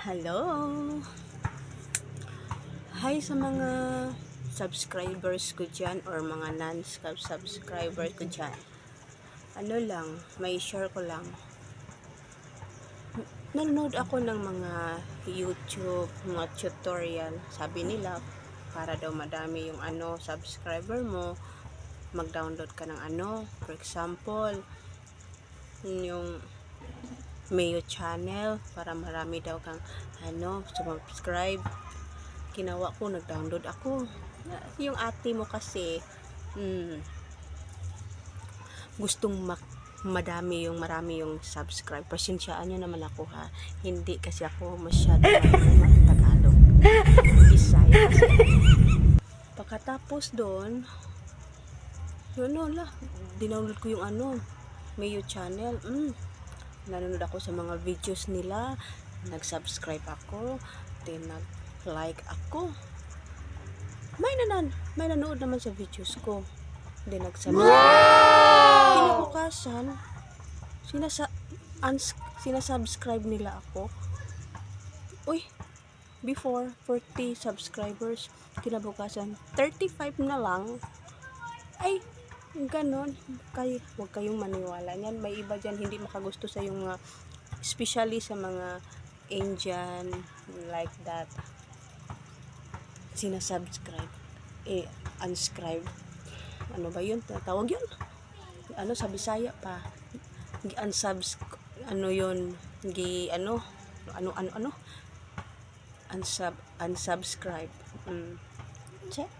Hello! Hi sa mga subscribers ko dyan or mga non-subscriber ko dyan. Ano lang, may share ko lang. Nanonood ako ng mga YouTube, mga tutorial. Sabi nila, para daw madami yung subscriber mo, mag-download ka ng for example, yung Mayo channel para marami daw kang subscribe. Ginawa ko, nag-download ako. Yung ate mo kasi gustong marami yung subscribe. Pasensyaan nyo naman ako ha. Hindi kasi ako masyado marunong Tagalog. Bisaya kasi. Pagkatapos doon, dinownload ko yung Mayo channel. Nanonood ako sa mga videos nila, nag-subscribe ako, then nag-like ako. May nanonood naman sa videos ko. Then nag-subscribe. Kinabukasan, sinasubscribe nila ako. Uy, before 40 subscribers, kinabukasan 35 na lang. Ay, ganon. Huwag kayong maniwala niyan. May iba dyan hindi makagusto sa yung especially sa mga Indian like that. Sinasubscribe. Unscribe. Ano ba yun? Tawag yun? Sa Bisaya pa. Unsubscribe. Yun? Unsubscribe. Check.